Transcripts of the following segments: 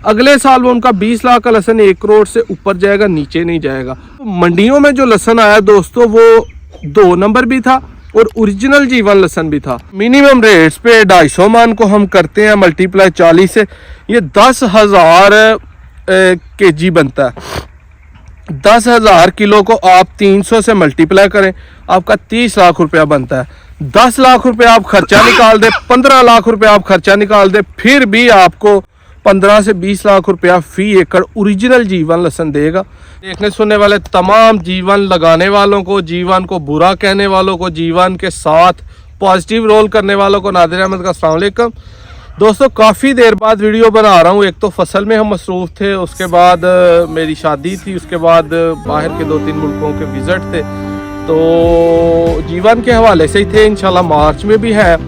अगले साल वो उनका 20 लाख का लहसन 1 करोड़ से ऊपर जाएगा, नीचे नहीं जाएगा। मंडियों में जो लहसन आया दोस्तों वो 2 नंबर भी था और ओरिजिनल जीवन लहसन भी था। मिनिमम रेट्स पे 250 मान को हम करते हैं मल्टीप्लाई 40 से, ये 10,000 kg बनता है। 10,000 किलो को आप 300 से मल्टीप्लाई करें, आपका 30 लाख रुपया बनता है। 10 लाख रुपया आप खर्चा निकाल दे, 15 लाख रुपया आप खर्चा निकाल दे, फिर भी आपको 15 से 20 लाख रुपया फी एकड़ ओरिजिनल जीवन लहसन देगा। देखने सुनने वाले तमाम जीवन लगाने वालों को, जीवन को बुरा कहने वालों को, जीवन के साथ पॉजिटिव रोल करने वालों को नादिर अहमद का अस्सलाम वालेकुम। दोस्तों काफ़ी देर बाद वीडियो बना रहा हूँ। एक तो फसल में हम मसरूफ़ थे, उसके बाद मेरी शादी थी, उसके बाद बाहर के 2-3 मुल्कों के विज़िट थे, तो जीवन के हवाले से ही थे। इंशाल्लाह मार्च में भी है।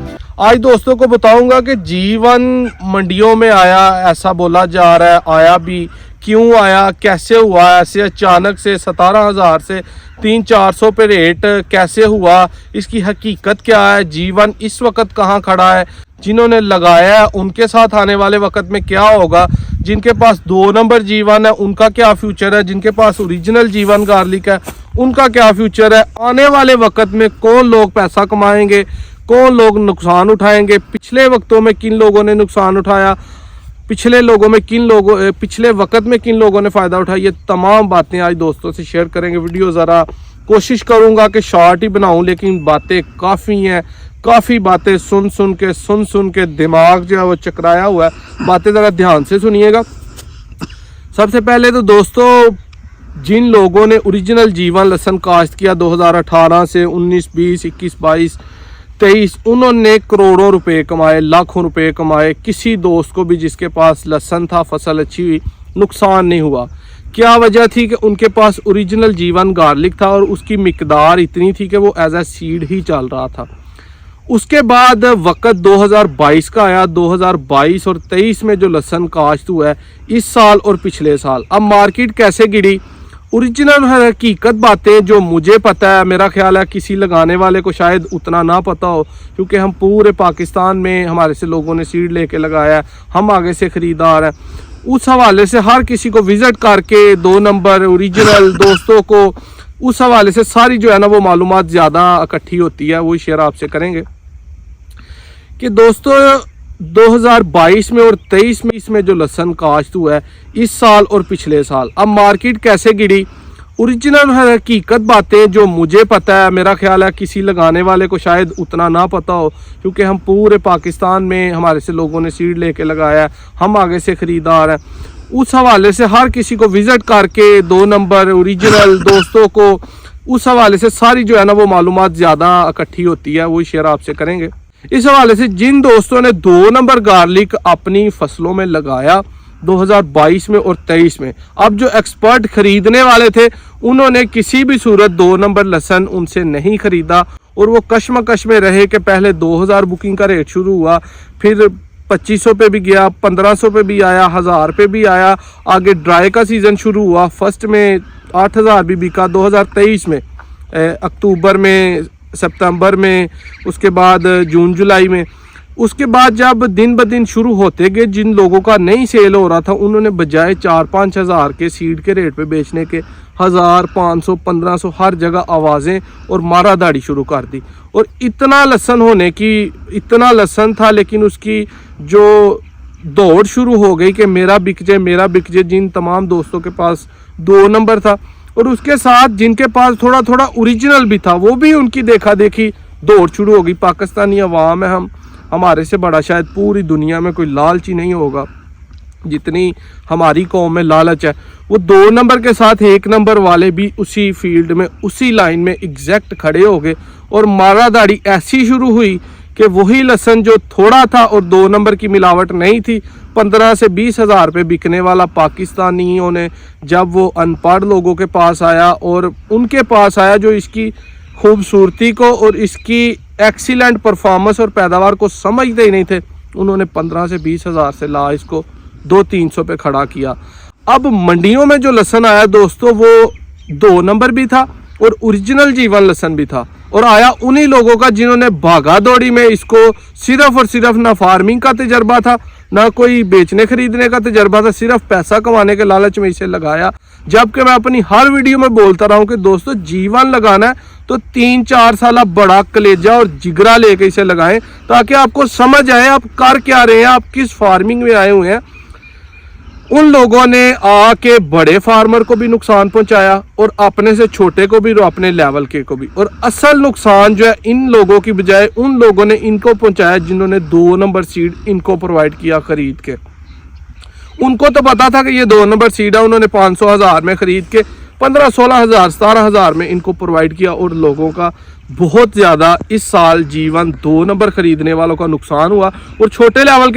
आज दोस्तों को बताऊंगा कि जीवन मंडियों में आया, ऐसा बोला जा रहा है, आया भी क्यों आया, कैसे हुआ, ऐसे अचानक से 17,000 से 300-400 पे रेट कैसे हुआ, इसकी हकीकत क्या है, जीवन इस वक्त कहाँ खड़ा है, जिन्होंने लगाया है उनके साथ आने वाले वक्त में क्या होगा, जिनके पास 2 नंबर जीवन है उनका क्या फ्यूचर है, जिनके पास ओरिजिनल जीवन गार्लिक है उनका क्या फ्यूचर है, आने वाले वक्त में कौन लोग पैसा कमाएंगे, कौन लोग नुकसान उठाएंगे, पिछले वक्तों में किन लोगों ने नुकसान उठाया, पिछले वक्त में किन लोगों ने फ़ायदा उठाया, ये तमाम बातें आज दोस्तों से शेयर करेंगे। वीडियो ज़रा कोशिश करूँगा कि शॉर्ट ही बनाऊँ, लेकिन बातें काफ़ी हैं, काफ़ी बातें सुन के दिमाग जो है वो चकराया हुआ है। बातें ज़रा ध्यान से सुनिएगा। सबसे पहले तो दोस्तों जिन लोगों ने ओरिजिनल जीवन लहसन काश्त किया 2018 से 19, 20, 21, 22, 23, उन्होंने करोड़ों रुपए कमाए, लाखों रुपए कमाए। किसी दोस्त को भी जिसके पास लहसन था, फसल अच्छी हुई, नुकसान नहीं हुआ। क्या वजह थी कि उनके पास ओरिजिनल जीवन गार्लिक था और उसकी मिकदार इतनी थी कि वो एज ए सीड ही चल रहा था। उसके बाद वक़्त 2022 का आया। 2022 और 23 में जो लहसन काश्त हुआ है इस साल और पिछले साल, अब मार्केट कैसे गिरी, ओरिजिनल हकीकत बातें जो मुझे पता है, मेरा ख्याल है किसी लगाने वाले को शायद उतना ना पता हो, क्योंकि हम पूरे पाकिस्तान में हमारे से लोगों ने सीड लेके लगाया है, हम आगे से ख़रीदार हैं। उस हवाले से हर किसी को विज़िट करके 2 नंबर ओरिजिनल दोस्तों को उस हवाले से सारी जो है ना वो मालूमात ज़्यादा इकट्ठी होती है, वही शेयर आपसे करेंगे कि दोस्तों 2022 में और 23 में इसमें जो लहसन काश्त हुआ है इस साल और पिछले साल, अब मार्केट कैसे गिरी, ओरिजिनल हकीकत बातें जो मुझे पता है, मेरा ख्याल है किसी लगाने वाले को शायद उतना ना पता हो, क्योंकि हम पूरे पाकिस्तान में हमारे से लोगों ने सीड लेके लगाया है, हम आगे से ख़रीदार हैं। उस हवाले से हर किसी को विज़िट करके 2 नंबर ओरिजिनल दोस्तों को उस हवाले से सारी जो है ना वो मालूमात ज़्यादा इकट्ठी होती है, वही शेयर आपसे करेंगे। इस हवाले से जिन दोस्तों ने 2 नंबर गार्लिक अपनी फसलों में लगाया 2022 में और 23 में, अब जो एक्सपर्ट खरीदने वाले थे उन्होंने किसी भी सूरत 2 नंबर लहसन उनसे नहीं खरीदा और वो कश्मकश में रहे कि पहले 2000 बुकिंग का रेट शुरू हुआ, फिर 2500 पे भी गया, 1500 पे भी आया, 1000 पे भी आया, आगे ड्राई का सीज़न शुरू हुआ, फर्स्ट में 8000 भी बिका 2023 में, अक्टूबर में, सितंबर में, उसके बाद जून जुलाई में। उसके बाद जब दिन ब दिन शुरू होते गए, जिन लोगों का नहीं सेल हो रहा था उन्होंने बजाय 4-5 हज़ार के सीड के रेट पे बेचने के 1000, 500, 1500 हर जगह आवाज़ें और मारा दाड़ी शुरू कर दी। और इतना लहसन था, लेकिन उसकी जो दौड़ शुरू हो गई कि मेरा बिक जाए, जिन तमाम दोस्तों के पास 2 नंबर था और उसके साथ जिनके पास थोड़ा थोड़ा ओरिजिनल भी था, वो भी उनकी देखा देखी दौड़ शुरू हो गई। पाकिस्तानी अवाम है, हमारे से बड़ा शायद पूरी दुनिया में कोई लालची नहीं होगा जितनी हमारी कौम में लालच है। वो 2 नंबर के साथ 1 नंबर वाले भी उसी फील्ड में, उसी लाइन में एग्जैक्ट खड़े हो गए और मारा दाड़ी ऐसी शुरू हुई कि वही लहसन जो थोड़ा था और 2 नंबर की मिलावट नहीं थी, 15 से 20 हज़ार पे बिकने वाला पाकिस्तानियों ने जब वो अनपढ़ लोगों के पास आया और उनके पास आया जो इसकी खूबसूरती को और इसकी एक्सीलेंट परफॉर्मेंस और पैदावार को समझते ही नहीं थे, उन्होंने 15 से 20 हज़ार से ला इसको 200-300 पे खड़ा किया। अब मंडियों में जो लहसन आया दोस्तों वो 2 नंबर भी था और ओरिजिनल जीवन लहसन भी था। और आया उन्हीं लोगों का जिन्होंने भागा दौड़ी में इसको सिर्फ और सिर्फ ना फार्मिंग का तजर्बा था, ना कोई बेचने खरीदने का तजर्बा था, सिर्फ पैसा कमाने के लालच में इसे लगाया। जबकि मैं अपनी हर वीडियो में बोलता रहा हूं कि दोस्तों जीवन लगाना है तो 3-4 साल बड़ा कलेजा और जिगरा लेके इसे लगाएं, ताकि आपको समझ आए आप कर क्या रहे हैं, आप किस फार्मिंग में आए हुए हैं। उन लोगों ने आके बड़े फार्मर को भी नुकसान पहुंचाया और अपने से छोटे को भी और अपने लेवल के को भी, और असल नुकसान जो है इन लोगों की बजाय उन लोगों ने इनको पहुंचाया जिन्होंने 2 नंबर सीड इनको प्रोवाइड किया खरीद के। उनको तो पता था कि ये 2 नंबर सीड है, उन्होंने 500,000 में खरीद के 15-16,000 17,000 में इनको प्रोवाइड किया, और लोगों का बहुत ज़्यादा इस साल जीवन 2 नंबर खरीदने वालों का नुकसान हुआ, और छोटे लेवल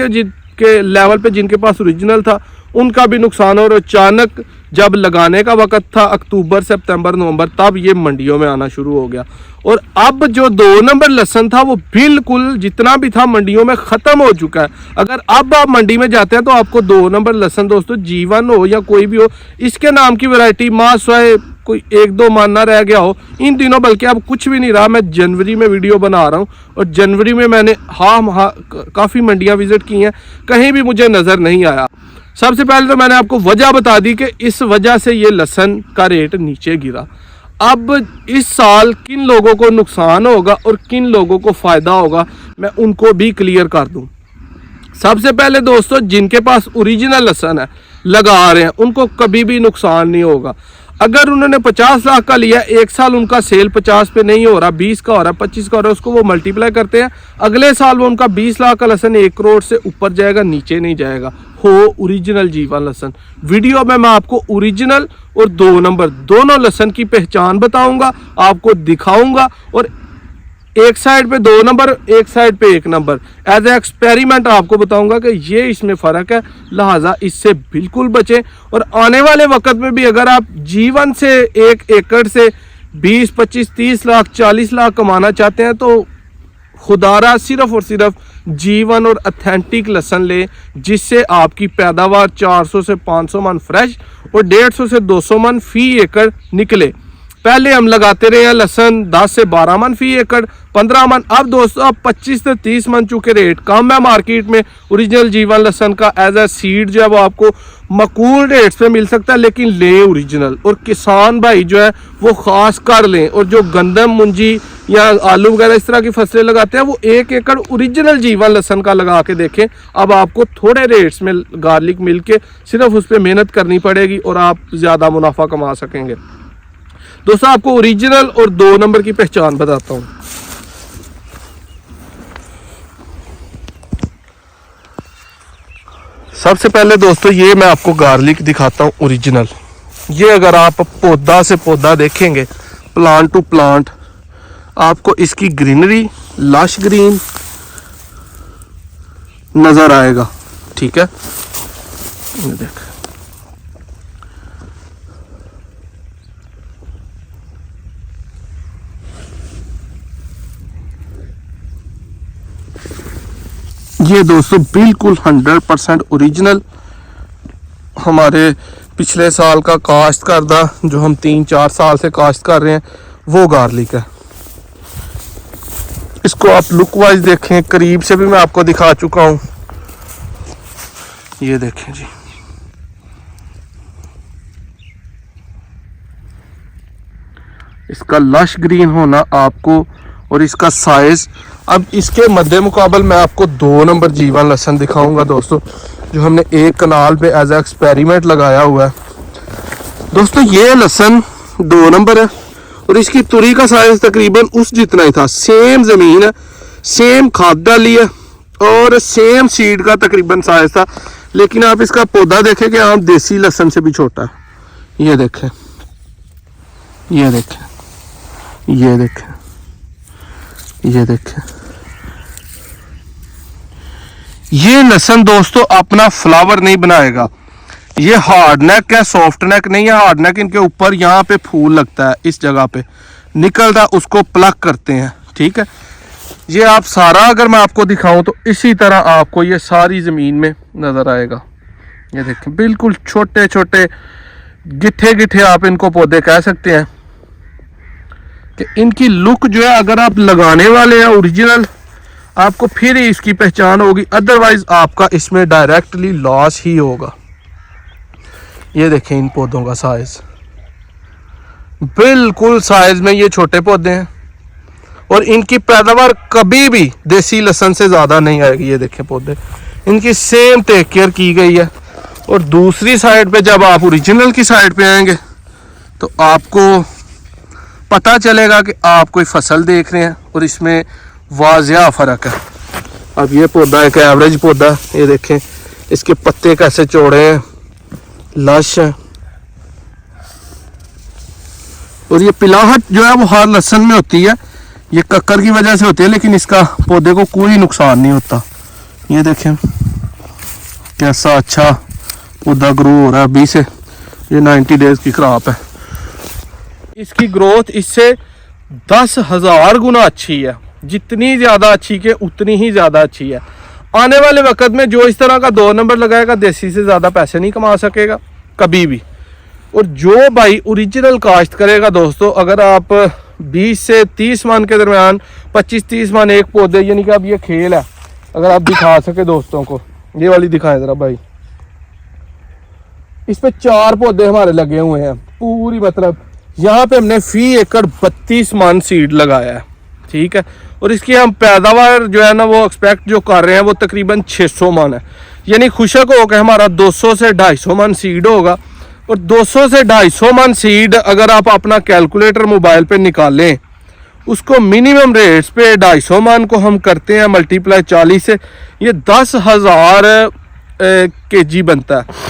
के लेवल पे जिनके पास ओरिजिनल था उनका भी नुकसान। और अचानक जब लगाने का वक्त था अक्टूबर सितंबर नवंबर, तब ये मंडियों में आना शुरू हो गया। और अब जो 2 नंबर लहसुन था वो बिल्कुल जितना भी था मंडियों में ख़त्म हो चुका है। अगर अब आप मंडी में जाते हैं तो आपको 2 नंबर लहसुन दोस्तों, जीवन हो या कोई भी हो, इसके नाम की वैरायटी माँ स्वाय कोई 1-2 मान ना रह गया हो इन दिनों, बल्कि अब कुछ भी नहीं रहा। मैं जनवरी में वीडियो बना रहा हूँ और जनवरी में मैंने काफ़ी मंडियाँ विजिट की हैं, कहीं भी मुझे नज़र नहीं आया। सबसे पहले तो मैंने आपको वजह बता दी कि इस वजह से ये लहसुन का रेट नीचे गिरा। अब इस साल किन लोगों को नुकसान होगा और किन लोगों को फ़ायदा होगा मैं उनको भी क्लियर कर दूं। सबसे पहले दोस्तों, जिनके पास ओरिजिनल लहसुन है, लगा रहे हैं, उनको कभी भी नुकसान नहीं होगा। अगर उन्होंने 50 लाख का लिया, एक साल उनका सेल 50 पे नहीं हो रहा, 20 का हो रहा है, 25 का हो रहा है, उसको वो मल्टीप्लाई करते हैं, अगले साल वो उनका 20 लाख का लहसुन 1 करोड़ से ऊपर जाएगा, नीचे नहीं जाएगा। हो ओरिजिनल जीवन लहसुन। वीडियो में मैं आपको ओरिजिनल और 2 नंबर दोनों लहसुन की पहचान बताऊंगा, आपको दिखाऊंगा, और एक साइड पे 2 नंबर, एक साइड पे 1 नंबर, एज ए एक्सपेरिमेंट आपको बताऊंगा कि ये इसमें फ़र्क है, लिहाजा इससे बिल्कुल बचें। और आने वाले वक्त में भी अगर आप जीवन से 1 एकड़ से 20, 25, 30 लाख, 40 लाख कमाना चाहते हैं तो खुदारा सिर्फ और सिर्फ जीवन और ऑथेंटिक लहसुन लें, जिससे आपकी पैदावार 400 से 500 मन फ्रेश और 150 से 200 मन फी एकड़ निकले। पहले हम लगाते रहे हैं लहसुन 10 से 12 मन फी एकड़, 15 मन। अब दोस्तों अब 25 से 30 मन, चूँकि रेट कम है मार्केट में ओरिजिनल जीवन लहसुन का, एज ए सीड जो है वो आपको मकूल रेट्स पे मिल सकता है, लेकिन लें ओरिजिनल। और किसान भाई जो है वो खास कर लें, और जो गंदम मुंजी या आलू वगैरह इस तरह की फसलें लगाते हैं वो 1 एकड़ ओरिजिनल जीवन लहसुन का लगा के देखें। अब आपको थोड़े रेट्स में गार्लिक मिल के सिर्फ उस पर मेहनत करनी पड़ेगी और आप ज़्यादा मुनाफा कमा सकेंगे। दोस्तों आपको ओरिजिनल और 2 नंबर की पहचान बताता हूँ। सबसे पहले दोस्तों ये मैं आपको गार्लिक दिखाता हूँ ओरिजिनल। ये अगर आप पौधा से पौधा देखेंगे, प्लांट टू प्लांट, आपको इसकी ग्रीनरी लश ग्रीन नजर आएगा। ठीक है, ये देख, ये दोस्तों बिल्कुल 100% ओरिजिनल हमारे पिछले साल का काश्त करदा, जो हम 3-4 साल से काश्त कर रहे हैं, वो गार्लिक है। इसको आप लुक वाइज देखें, करीब से भी मैं आपको दिखा चुका हूं। ये देखें जी, इसका लश ग्रीन होना आपको, और इसका साइज। अब इसके मद्दे मुकाबल मैं आपको 2 नंबर जीवन लहसुन दिखाऊंगा दोस्तों, जो हमने एक कनाल पे एज ए एक्सपेरिमेंट लगाया हुआ है। दोस्तों ये लहसुन 2 नंबर है और इसकी तुरी का साइज तकरीबन उस जितना ही था। सेम ज़मीन है, सेम खाद डाली है और सेम सीड का तकरीबन साइज था, लेकिन आप इसका पौधा देखें कि आम देसी लहसुन से भी छोटा है। ये देखें, ये देखें, ये देखें, ये देखें। ये लहसुन दोस्तों अपना फ्लावर नहीं बनाएगा। ये हार्ड नेक है, सॉफ्ट नेक नहीं है। हार्ड नेक इनके ऊपर यहाँ पे फूल लगता है, इस जगह पे निकलता, उसको प्लग करते हैं। ठीक है, ये आप सारा अगर मैं आपको दिखाऊं तो इसी तरह आपको ये सारी ज़मीन में नज़र आएगा। ये देखें, बिल्कुल छोटे छोटे गिट्ठे गिट्ठे आप इनको पौधे कह सकते हैं। कि इनकी लुक जो है अगर आप लगाने वाले हैं ओरिजिनल, आपको फिर ही इसकी पहचान होगी, अदरवाइज आपका इसमें डायरेक्टली लॉस ही होगा। ये देखें इन पौधों का साइज, बिल्कुल साइज में ये छोटे पौधे हैं और इनकी पैदावार कभी भी देसी लहसुन से ज़्यादा नहीं आएगी। ये देखें पौधे, इनकी सेम टेक केयर की गई है। और दूसरी साइड पे जब आप ओरिजिनल की साइड पे आएंगे तो आपको पता चलेगा कि आप कोई फसल देख रहे हैं और इसमें वाज़िया फ़र्क है। अब ये पौधा एक एवरेज पौधा, ये देखें इसके पत्ते कैसे चौड़े हैं, लश है, और ये पिलाहट जो है वो हर लहसुन में होती है, ये कक्कर की वजह से होती है, लेकिन इसका पौधे को कोई नुकसान नहीं होता। ये देखें कैसा अच्छा पौधा ग्रो हो रहा है अभी से। ये 90 डेज की क्रॉप है। इसकी ग्रोथ इससे 10,000 गुना अच्छी है, जितनी ज़्यादा अच्छी के उतनी ही ज़्यादा अच्छी है। आने वाले वक्त में जो इस तरह का 2 नंबर लगाएगा देसी से ज़्यादा पैसे नहीं कमा सकेगा कभी भी। और जो भाई ओरिजिनल काश्त करेगा दोस्तों, अगर आप 20 से 30 मन के दरमियान 25-30 मन एक पौधे, यानी कि अब ये खेल है, अगर आप दिखा सके दोस्तों को, ये वाली दिखाएं ज़रा भाई, इस पे 4 पौधे हमारे लगे हुए हैं पूरी, मतलब यहाँ पे हमने फी एकड़ 32 मन सीड लगाया है, ठीक है। और इसकी हम पैदावार जो है ना वो एक्सपेक्ट जो कर रहे हैं वो तकरीबन 600 मन है, यानी खुशक हो के हमारा 200 से 250 मन सीड होगा। और 200 से 250 मन सीड अगर आप अपना कैलकुलेटर मोबाइल पे निकालें, उसको मिनिमम रेट्स पे 250 मन को हम करते हैं मल्टीप्लाई 40 से, ये 10,000 kg बनता है।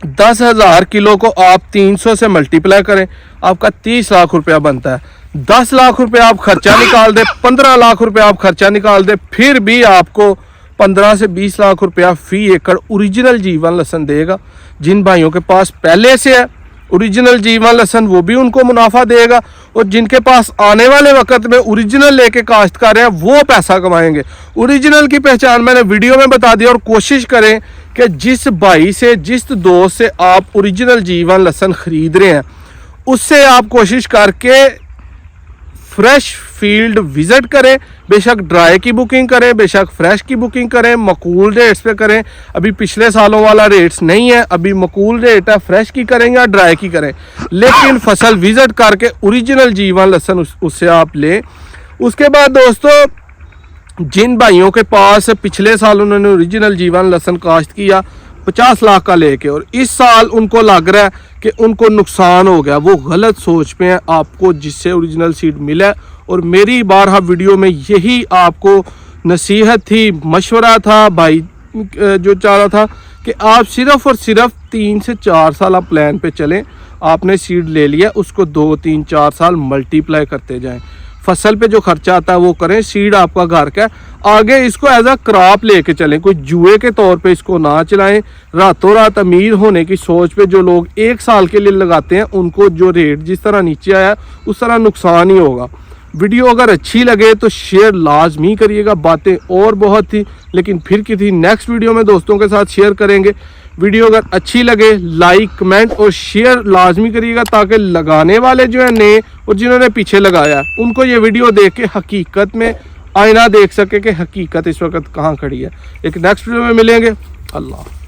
10,000 किलो को आप 300 से मल्टीप्लाई करें, आपका 30 लाख रुपया बनता है। 10 लाख रुपया आप खर्चा निकाल दे, 15 लाख रुपया आप खर्चा निकाल दे, फिर भी आपको 15 से 20 लाख रुपया फी एकड़ ओरिजिनल जीवन लहसुन देगा। जिन भाइयों के पास पहले से है ओरिजिनल जीवन लहसुन, वो भी उनको मुनाफा देगा, और जिनके पास आने वाले वक्त में ओरिजिनल लेके काश्त कर रहे हैं वो पैसा कमाएंगे। ओरिजिनल की पहचान मैंने वीडियो में बता दिया। और कोशिश करें कि जिस भाई से, जिस दोस्त से आप ओरिजिनल जीवन लहसुन खरीद रहे हैं, उससे आप कोशिश करके फ्रेश फील्ड विजिट करें। बेशक ड्राई की बुकिंग करें, बेशक फ्रेश की बुकिंग करें, मकूल रेट्स पे करें। अभी पिछले सालों वाला रेट्स नहीं है, अभी मकूल रेट है, फ्रेश की करें या ड्राई की करें, लेकिन फसल विजिट करके ओरिजिनल जीवन लहसुन उससे आप लें। उसके बाद दोस्तों, जिन भाइयों के पास पिछले साल उन्होंने ओरिजिनल जीवन लहसुन काश्त किया 50 लाख का लेके, और इस साल उनको लग रहा है कि उनको नुकसान हो गया, वो गलत सोच पे हैं। आपको जिससे ओरिजिनल सीड मिला, और मेरी बारहा वीडियो में यही आपको नसीहत थी, मशवरा था, भाई जो चाह रहा था कि आप सिर्फ़ और सिर्फ 3 से 4 साल आप प्लान पे चलें। आपने सीड ले लिया, उसको 2, 3, 4 साल मल्टीप्लाई करते जाएं। फसल पे जो खर्चा आता है वो करें, सीड आपका घर का है, आगे इसको एज अ क्रॉप लेके चलें, कोई जुए के तौर पे इसको ना चलाएं। रातों रात अमीर होने की सोच पे जो लोग 1 साल के लिए लगाते हैं, उनको जो रेट जिस तरह नीचे आया उस तरह नुकसान ही होगा। वीडियो अगर अच्छी लगे तो शेयर लाजमी करिएगा। बातें और बहुत थी, लेकिन फिर किसी नेक्स्ट वीडियो में दोस्तों के साथ शेयर करेंगे। वीडियो अगर अच्छी लगे लाइक, कमेंट और शेयर लाजमी करिएगा, ताकि लगाने वाले जो है नए और जिन्होंने पीछे लगाया उनको ये वीडियो देख के हकीकत में आईना देख सके कि हकीकत इस वक्त कहाँ खड़ी है। एक नेक्स्ट वीडियो में मिलेंगे। अल्लाह।